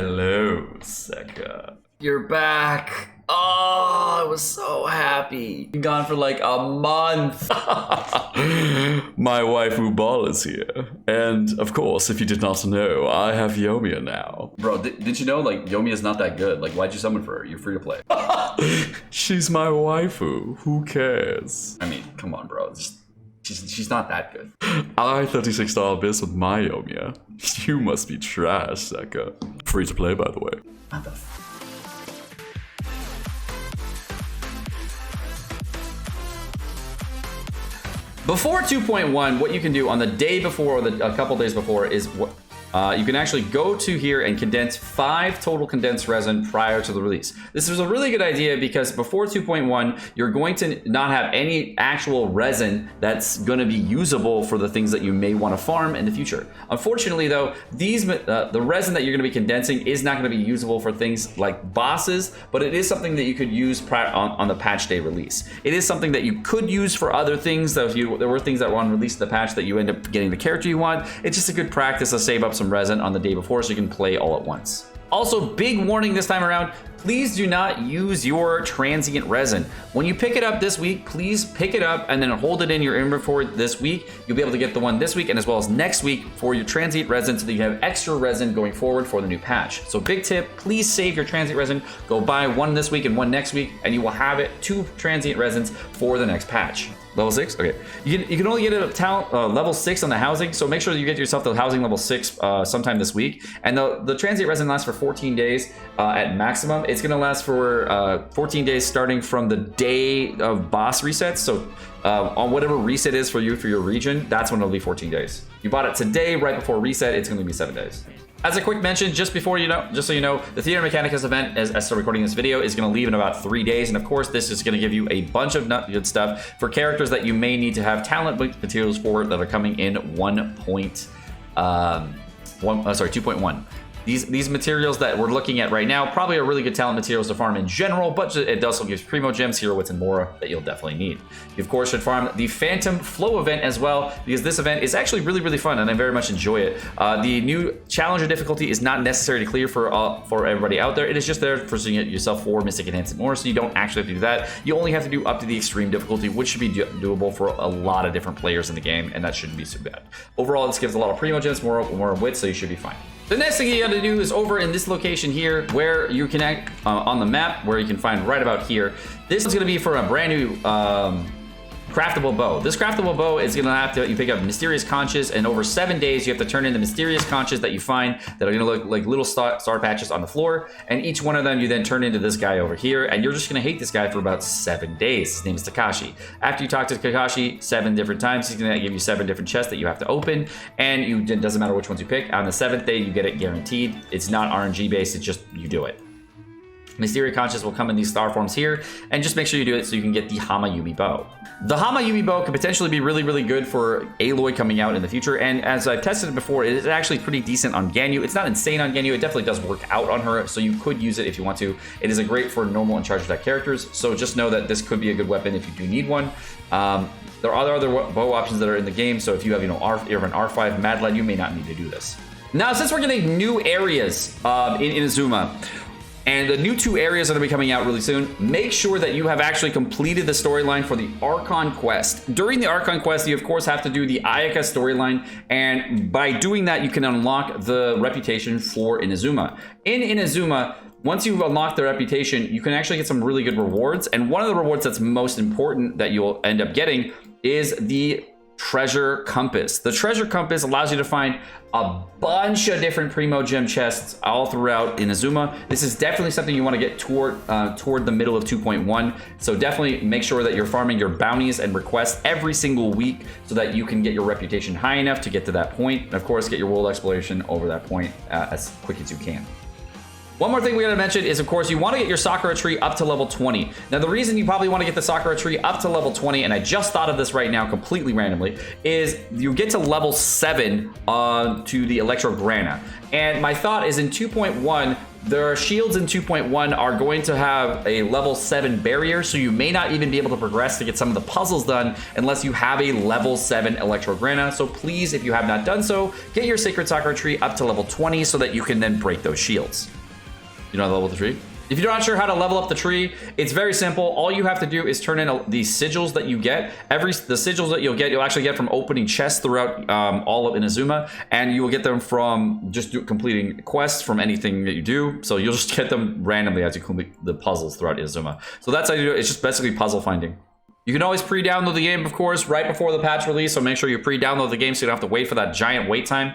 Hello, Seka. You're back. Oh, I was so happy. Been gone for like a month. My waifu ball is here. And of course, if you did not know, I have Yomiya now. Bro, did you know like Yomiya's not that good? Like, why'd you summon for her? You're free to play. She's my waifu. Who cares? I mean, come on, bro. She's not that good. I 36-star Abyss with my Yomiya. You must be trash, Seka. Free to play, by the way. What the Before 2.1, what you can do on the day before or a couple days before is you can actually go to here and condense 5 total condensed resin prior to the release. This is a really good idea because before 2.1, you're going to not have any actual resin that's going to be usable for the things that you may want to farm in the future. Unfortunately, though, the resin that you're going to be condensing is not going to be usable for things like bosses, but it is something that you could use on the patch day release. It is something that you could use for other things. So if there were things that were on release of the patch that you end up getting the character you want, it's just a good practice to save up some resin on the day before so you can play all at once. Also, big warning this time around, please do not use your transient resin. When you pick it up this week, please pick it up and then hold it in your inventory this week. You'll be able to get the one this week and as well as next week for your transient resin so that you have extra resin going forward for the new patch. So big tip, please save your transient resin. Go buy one this week and one next week and you will have 2 transient resins for the next patch. Level 6? Okay. You can only get it at level 6 on the housing, so make sure that you get yourself the housing level 6 sometime this week. And the transient resin lasts for 14 days at maximum. It's going to last for 14 days starting from the day of boss resets. So on whatever reset is for you for your region, that's when it'll be 14 days. You bought it today, right before reset, it's going to be 7 days. As a quick mention, just so you know, the Theater Mechanicus event, as I start recording this video, is going to leave in about 3 days. And of course, this is going to give you a bunch of good stuff for characters that you may need to have talent materials for that are coming in 2.1. These materials that we're looking at right now probably are really good talent materials to farm in general, but it also gives Primo Gems, Hero Wits, and Mora that you'll definitely need. You, of course, should farm the Phantom Flow event as well, because this event is actually really, really fun, and I very much enjoy it. The new Challenger difficulty is not necessary to clear for everybody out there. It is just there for seeing it yourself for Mystic Enhancement Mora, so you don't actually have to do that. You only have to do up to the extreme difficulty, which should be doable for a lot of different players in the game, and that shouldn't be so bad. Overall, this gives a lot of Primo Gems, Mora Wits, so you should be fine. The next thing you got to do is over in this location here where you can on the map where you can find right about here. This is going to be for a brand new craftable bow. This craftable bow is gonna you pick up mysterious conches, and over 7 days you have to turn in the mysterious conches that you find that are gonna look like little star patches on the floor, and each one of them you then turn into this guy over here, and you're just gonna hate this guy for about 7 days. His name is Takashi. After you talk to Takashi 7 different times, he's gonna give you 7 different chests that you have to open, and it doesn't matter which ones you pick. On the 7th day you get it guaranteed. It's not RNG based, it's just you do it. Mysterious Conches will come in these star forms here, and just make sure you do it so you can get the Hamaubi Bow. The Hamaubi Bow could potentially be really, really good for Aloy coming out in the future, and as I've tested it before, it is actually pretty decent on Ganyu. It's not insane on Ganyu, it definitely does work out on her, so you could use it if you want to. It is a great for normal and charge attack characters, so just know that this could be a good weapon if you do need one. There are other bow options that are in the game, so if you have, you're an R5 Mad Lad, you may not need to do this. Now, since we're getting new areas in Inazuma, and the new 2 areas are going to be coming out really soon, make sure that you have actually completed the storyline for the Archon quest. During the Archon quest, you of course have to do the Ayaka storyline, and by doing that, you can unlock the reputation for Inazuma. In Inazuma, once you've unlocked the reputation, you can actually get some really good rewards, and one of the rewards that's most important that you'll end up getting is the Treasure Compass. The Treasure Compass allows you to find a bunch of different Primo Gem chests all throughout Inazuma. This is definitely something you want to get toward the middle of 2.1. So definitely make sure that you're farming your bounties and requests every single week so that you can get your reputation high enough to get to that point. And of course, get your world exploration over that point as quick as you can. One more thing we gotta mention is, of course, you want to get your Sakura Tree up to level 20. Now, the reason you probably want to get the Sakura Tree up to level 20, and I just thought of this right now completely randomly, is you get to level 7 to the Electro Grana. And my thought is in 2.1, their shields in 2.1 are going to have a level 7 barrier, so you may not even be able to progress to get some of the puzzles done unless you have a level 7 Electro Grana. So please, if you have not done so, get your Sacred Sakura Tree up to level 20 so that you can then break those shields. You know how to level the tree? If you're not sure how to level up the tree, it's very simple. All you have to do is turn in the sigils that you get. The sigils that you'll actually get from opening chests throughout all of Inazuma, and you will get them from just completing quests from anything that you do. So you'll just get them randomly as you complete the puzzles throughout Inazuma. So that's how you do it. It's just basically puzzle finding. You can always pre-download the game, of course, right before the patch release. So make sure you pre-download the game so you don't have to wait for that giant wait time.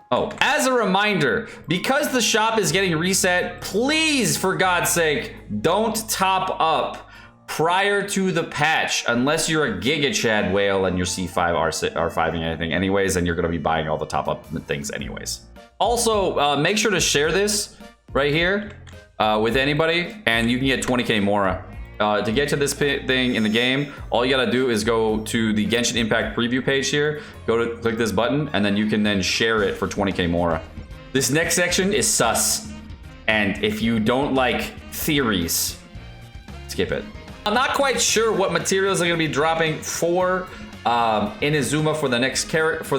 Oh, as a reminder, because the shop is getting reset, please, for God's sake, don't top up prior to the patch unless you're a Giga Chad whale and your C5 R5ing anything anyways, and you're going to be buying all the top up things anyways. Also, make sure to share this right here with anybody, and you can get 20k Mora. To get to this thing in the game, all you gotta do is go to the Genshin Impact preview page here, click this button, and then you can then share it for 20k Mora. This next section is sus, and if you don't like theories, skip it. I'm not quite sure what materials are gonna be dropping for Inazuma for the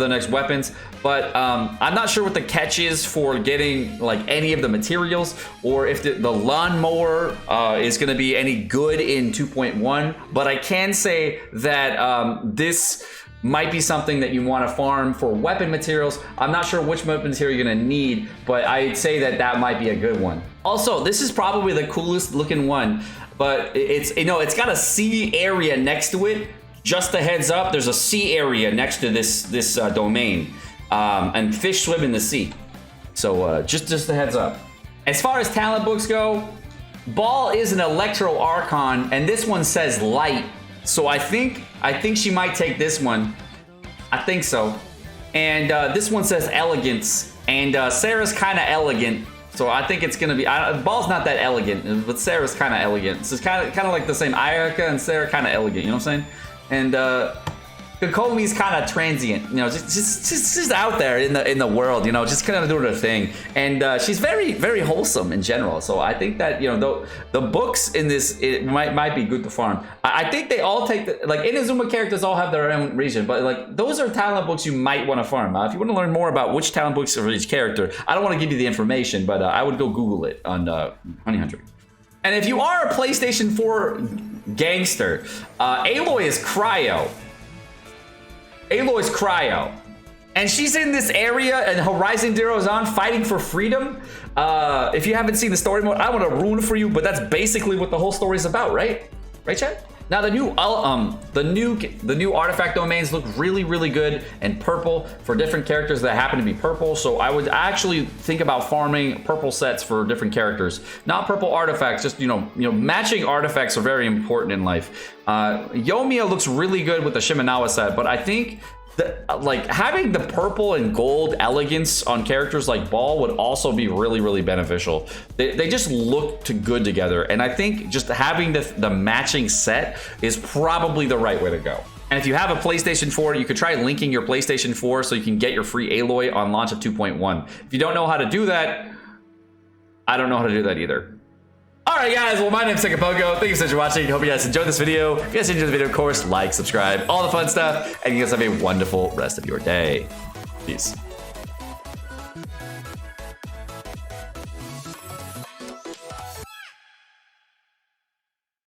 next weapons, but I'm not sure what the catch is for getting like any of the materials, or if the lawnmower is going to be any good in 2.1. But I can say that this might be something that you want to farm for weapon materials. I'm not sure which weapon material you're going to need, but I'd say that that might be a good one. Also, this is probably the coolest looking one, but it's got a sea area next to it. Just a heads up, there's a sea area next to this domain, and fish swim in the sea. So just a heads up. As far as talent books go, Ball is an Electro Archon, and this one says light. So I think she might take this one. I think so. And this one says elegance, and Sarah's kind of elegant. So I think it's gonna be. Ball's not that elegant, but Sarah's kind of elegant. So it's kind of like the same. Ayaka and Sarah kind of elegant. You know what I'm saying? And Kokomi's kind of transient, you know, just out there in the world, you know, just kind of doing her thing. And she's very, very wholesome in general. So I think that, you know, the books in this, it might be good to farm. I think they all take like Inazuma characters all have their own region, but like those are talent books you might want to farm. If you want to learn more about which talent books are for each character, I don't want to give you the information, but I would go Google it on Honey Hunter. And if you are a PlayStation 4 gangster, Aloy is Cryo. Aloy's Cryo. And she's in this area, and Horizon Zero's on, fighting for freedom. If you haven't seen the story mode, I want to ruin it for you, but that's basically what the whole story is about, right? Right, Chad? Now the new artifact domains look really, really good and purple for different characters that happen to be purple. So I would actually think about farming purple sets for different characters, not purple artifacts. Just you know, matching artifacts are very important in life. Yoimiya looks really good with the Shimenawa set, but I think like having the purple and gold elegance on characters like Ball would also be really, really beneficial. They just look good together, and I think just having the matching set is probably the right way to go. And if you have a PlayStation 4, you could try linking your PlayStation 4 so you can get your free Aloy on launch of 2.1. If you don't know how to do that, I don't know how to do that either. Alright guys, well my name's Sekapoko. Thank you so much for watching. Hope you guys enjoyed this video. If you guys enjoyed the video, of course, like, subscribe, all the fun stuff, and you guys have a wonderful rest of your day. Peace.